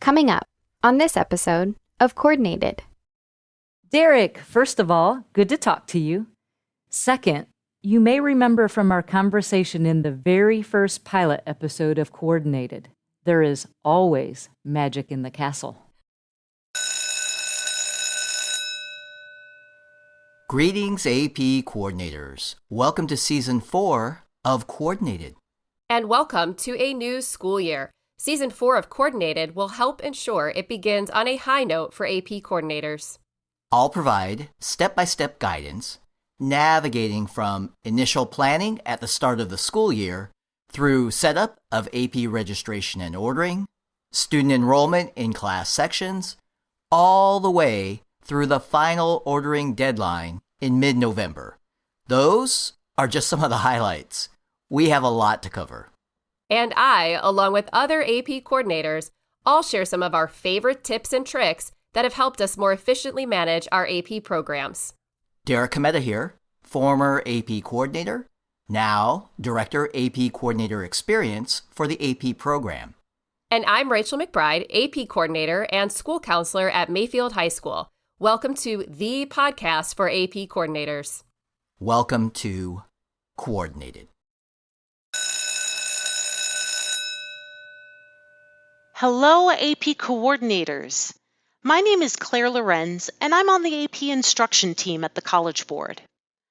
Coming up on this episode of Coordinated. Derek, first of all, good to talk to you. Second, you may remember from our conversation in the very first pilot episode of Coordinated, there is always magic in the castle. Greetings, AP coordinators. Welcome to Season 4 of Coordinated. And welcome to a new school year. Season 4 of Coordinated will help ensure it begins on a high note for AP coordinators. I'll provide step-by-step guidance, navigating from initial planning at the start of the school year through setup of AP registration and ordering, student enrollment in class sections, all the way through the final ordering deadline in mid-November. Those are just some of the highlights. We have a lot to cover. And I, along with other AP coordinators, all share some of our favorite tips and tricks that have helped us more efficiently manage our AP programs. Derek Cometa here, former AP coordinator, now Director AP Coordinator Experience for the AP program. And I'm Rachel McBride, AP coordinator and school counselor at Mayfield High School. Welcome to the podcast for AP coordinators. Welcome to Coordinated. Hello, AP coordinators. My name is Claire Lorenz, and I'm on the AP instruction team at the College Board.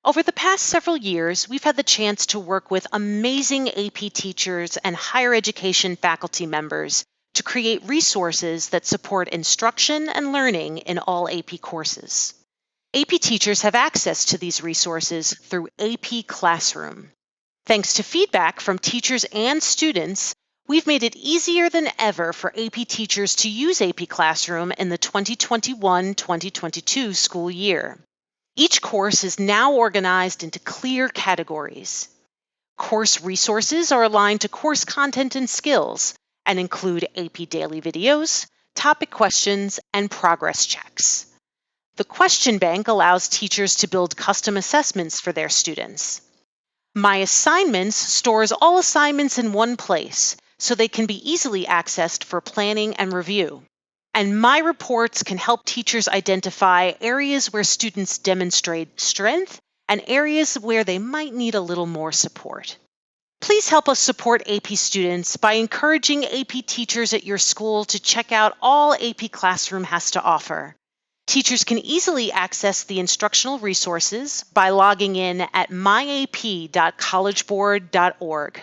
Over the past several years, we've had the chance to work with amazing AP teachers and higher education faculty members to create resources that support instruction and learning in all AP courses. AP teachers have access to these resources through AP Classroom. Thanks to feedback from teachers and students, we've made it easier than ever for AP teachers to use AP Classroom in the 2021-2022 school year. Each course is now organized into clear categories. Course resources are aligned to course content and skills and include AP daily videos, topic questions, and progress checks. The question bank allows teachers to build custom assessments for their students. My Assignments stores all assignments in one place, so they can be easily accessed for planning and review. And My Reports can help teachers identify areas where students demonstrate strength and areas where they might need a little more support. Please help us support AP students by encouraging AP teachers at your school to check out all AP Classroom has to offer. Teachers can easily access the instructional resources by logging in at myap.collegeboard.org.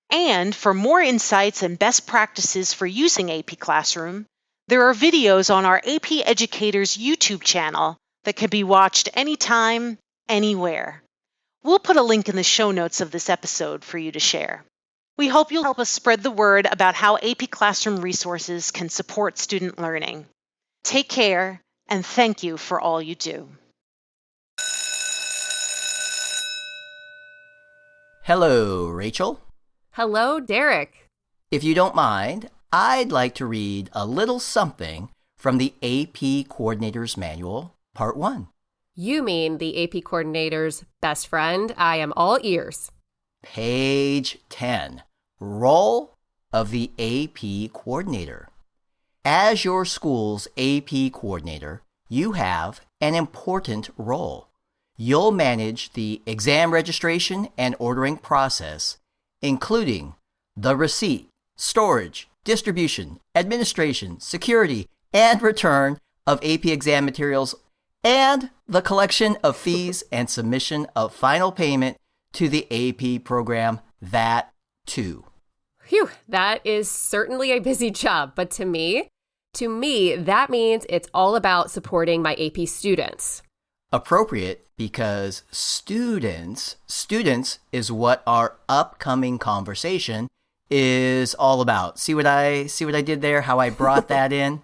And for more insights and best practices for using AP Classroom, there are videos on our AP Educators YouTube channel that can be watched anytime, anywhere. We'll put a link in the show notes of this episode for you to share. We hope you'll help us spread the word about how AP Classroom resources can support student learning. Take care, and thank you for all you do. Hello, Rachel. Hello, Derek. If you don't mind, I'd like to read a little something from the AP Coordinator's Manual, Part 1. You mean the AP coordinator's best friend? I am all ears. Page 10, Role of the AP Coordinator. As your school's AP Coordinator, you have an important role. You'll manage the exam registration and ordering process, including the receipt, storage, distribution, administration, security, and return of AP exam materials, and the collection of fees and submission of final payment to the AP program, that too. Phew, that is certainly a busy job, but to me, that means it's all about supporting my AP students. Appropriate, because students is what our upcoming conversation is all about. See what I did there? How I brought that in?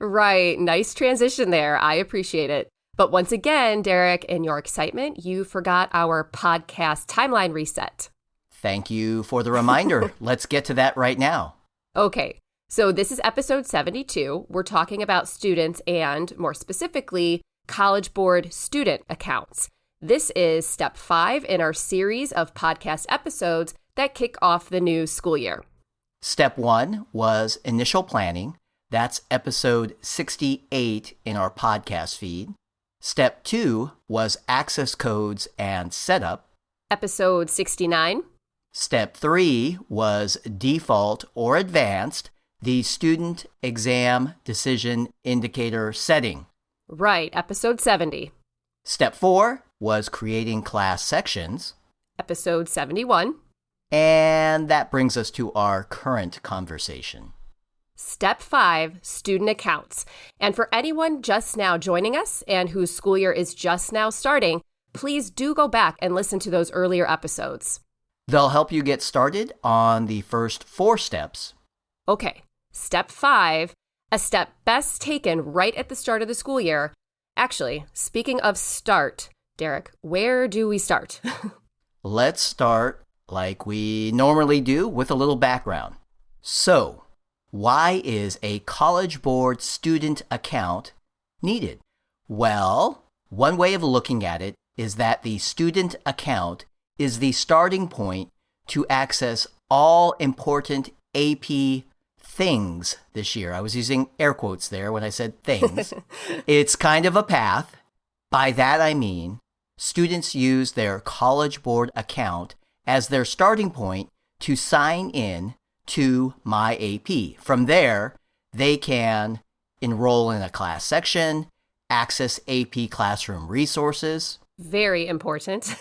Right. Nice transition there. I appreciate it. But once again, Derek, in your excitement, you forgot our podcast timeline reset. Thank you for the reminder. Let's get to that right now. Okay. So this is episode 72. We're talking about students and, more specifically, College Board student accounts. This is step 5 in our series of podcast episodes that kick off the new school year. Step 1 was initial planning. That's episode 68 in our podcast feed. Step 2 was access codes and setup. Episode 69. Step 3 was default or advanced, the student exam decision indicator setting. Right, episode 70. Step 4 was creating class sections. Episode 71. And that brings us to our current conversation. Step 5, student accounts. And for anyone just now joining us and whose school year is just now starting, please do go back and listen to those earlier episodes. They'll help you get started on the first 4 steps. Okay, step 5, a step best taken right at the start of the school year. Actually, speaking of start, Derek, where do we start? Let's start like we normally do with a little background. So, why is a College Board student account needed? Well, one way of looking at it is that the student account is the starting point to access all important AP things this year. I was using air quotes there when I said things. It's kind of a path. By that I mean, students use their College Board account as their starting point to sign in to My AP. From there, they can enroll in a class section, access AP classroom resources. Very important.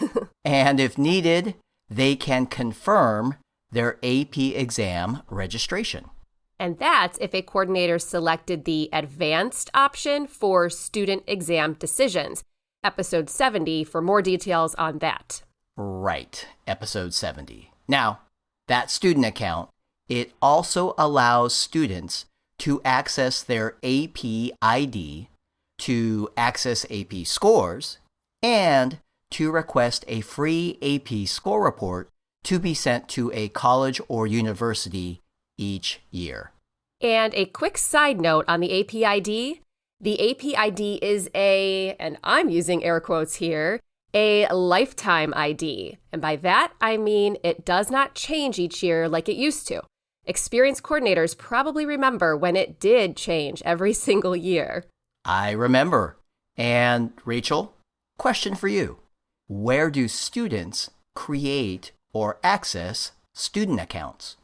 And if needed, they can confirm their AP exam registration. And that's if a coordinator selected the advanced option for student exam decisions. Episode 70 for more details on that. Right, episode 70. Now, that student account, it also allows students to access their AP ID, to access AP scores, and to request a free AP score report to be sent to a college or university each year. And a quick side note on the AP ID. The AP ID is and I'm using air quotes here, a lifetime ID. And by that, I mean it does not change each year like it used to. Experienced coordinators probably remember when it did change every single year. I remember. And Rachel, question for you. Where do students create or access student accounts?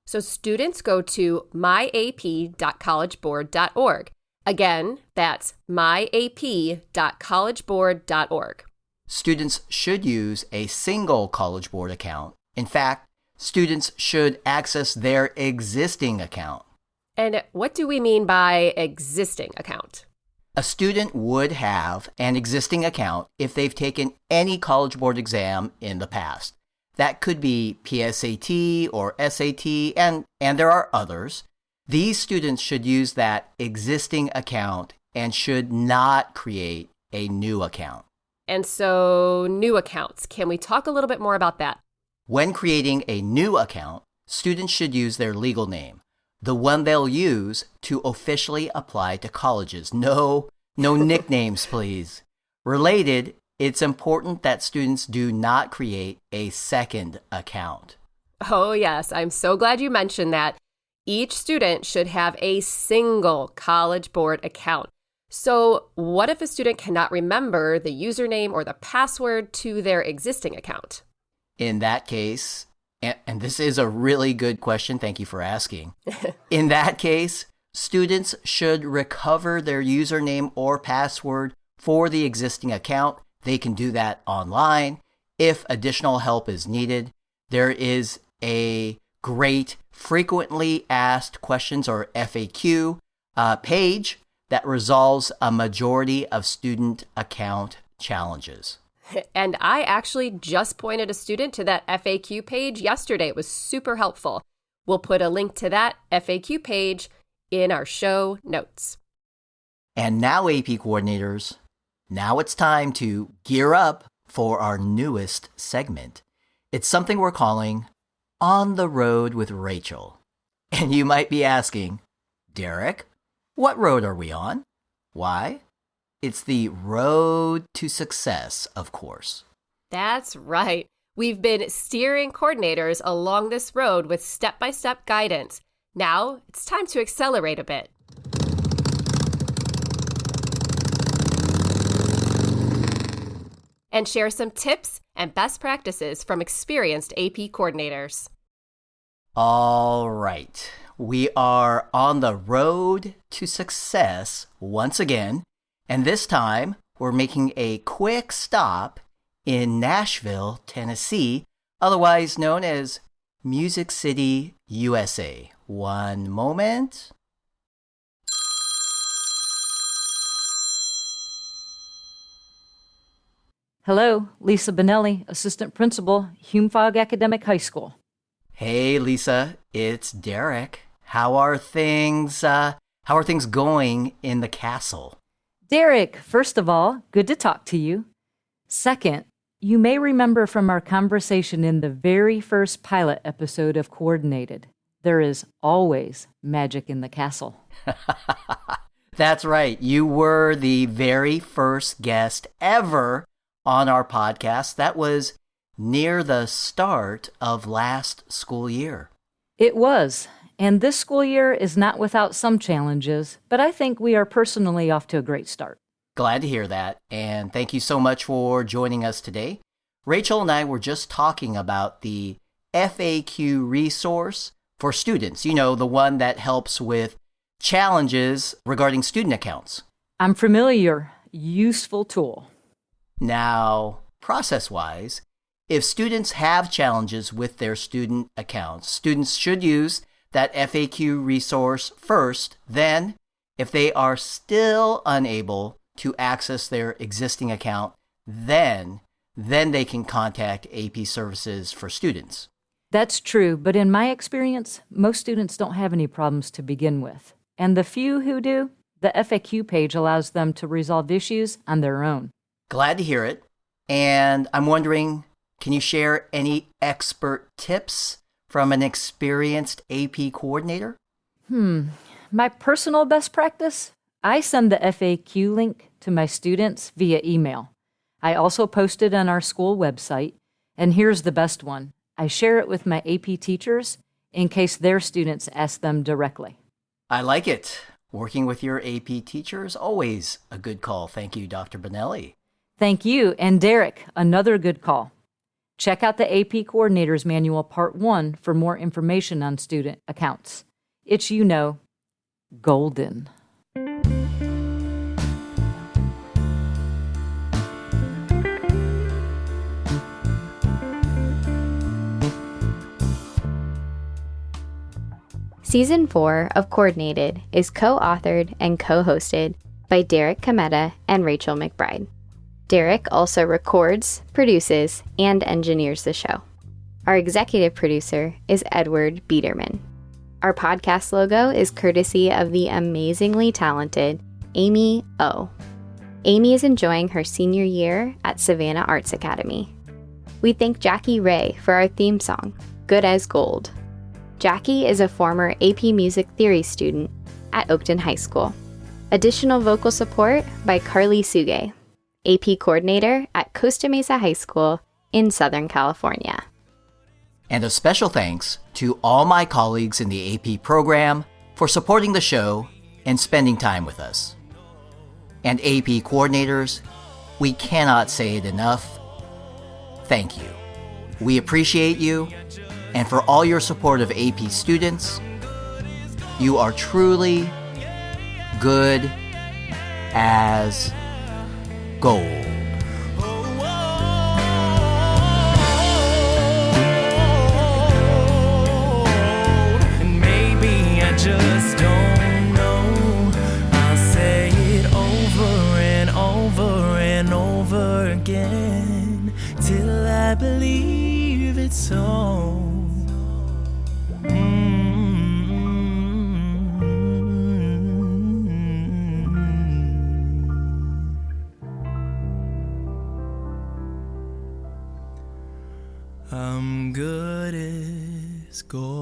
So students go to myap.collegeboard.org. Again, that's myap.collegeboard.org. Students should use a single College Board account. In fact, students should access their existing account. And what do we mean by existing account? A student would have an existing account if they've taken any College Board exam in the past. That could be PSAT or SAT, and there are others. These students should use that existing account and should not create a new account. And so, new accounts. Can we talk a little bit more about that? When creating a new account, students should use their legal name, the one they'll use to officially apply to colleges. No nicknames, please. Related, it's important that students do not create a second account. Oh, yes. I'm so glad you mentioned that. Each student should have a single College Board account. So what if a student cannot remember the username or the password to their existing account? In that case, and this is a really good question, thank you for asking. In that case, students should recover their username or password for the existing account. They can do that online. If additional help is needed, there is a great frequently asked questions or FAQ page that resolves a majority of student account challenges. And I actually just pointed a student to that FAQ page yesterday. It was super helpful. We'll put a link to that FAQ page in our show notes. And now, AP coordinators, now it's time to gear up for our newest segment. It's something we're calling On the Road with Rachel. And you might be asking, Derek, what road are we on? Why? It's the road to success, of course. That's right. We've been steering coordinators along this road with step-by-step guidance. Now it's time to accelerate a bit. and share some tips and best practices from experienced AP coordinators. All right. We are on the road to success once again, and this time we're making a quick stop in Nashville, Tennessee, otherwise known as Music City, USA. One moment. Hello, Lisa Benelli, Assistant Principal, Hume-Fogg Academic High School. Hey, Lisa, it's Derek. How are things going in the castle? Derek, first of all, good to talk to you. Second, you may remember from our conversation in the very first pilot episode of Coordinated, there is always magic in the castle. That's right. You were the very first guest ever on our podcast. That was near the start of last school year. It was, and this school year is not without some challenges, but I think we are personally off to a great start. Glad to hear that, and thank you so much for joining us today. Rachel and I were just talking about the FAQ resource for students, the one that helps with challenges regarding student accounts. I'm familiar. Useful tool. Now, process-wise, if students have challenges with their student accounts, students should use that FAQ resource first. Then, if they are still unable to access their existing account, then they can contact AP Services for Students. That's true, but in my experience, most students don't have any problems to begin with. And the few who do, the FAQ page allows them to resolve issues on their own. Glad to hear it. And I'm wondering, can you share any expert tips from an experienced AP coordinator? My personal best practice? I send the FAQ link to my students via email. I also post it on our school website, and here's the best one. I share it with my AP teachers in case their students ask them directly. I like it. Working with your AP teacher is always a good call. Thank you, Dr. Benelli. Thank you, and Derek, another good call. Check out the AP Coordinator's Manual Part 1 for more information on student accounts. It's, golden. Season 4 of Coordinated is co-authored and co-hosted by Derek Cometa and Rachel McBride. Derek also records, produces, and engineers the show. Our executive producer is Edward Biederman. Our podcast logo is courtesy of the amazingly talented Amy O. Amy is enjoying her senior year at Savannah Arts Academy. We thank Jackie Ray for our theme song, Good as Gold. Jackie is a former AP Music Theory student at Oakton High School. Additional vocal support by Carly Suge, AP Coordinator at Costa Mesa High School in Southern California. And a special thanks to all my colleagues in the AP program for supporting the show and spending time with us. And AP coordinators, we cannot say it enough. Thank you. We appreciate you, and for all your support of AP students, you are truly good as gold. And maybe I just don't know. I'll say it over and over and over again till I believe it's so. I'm good as gold.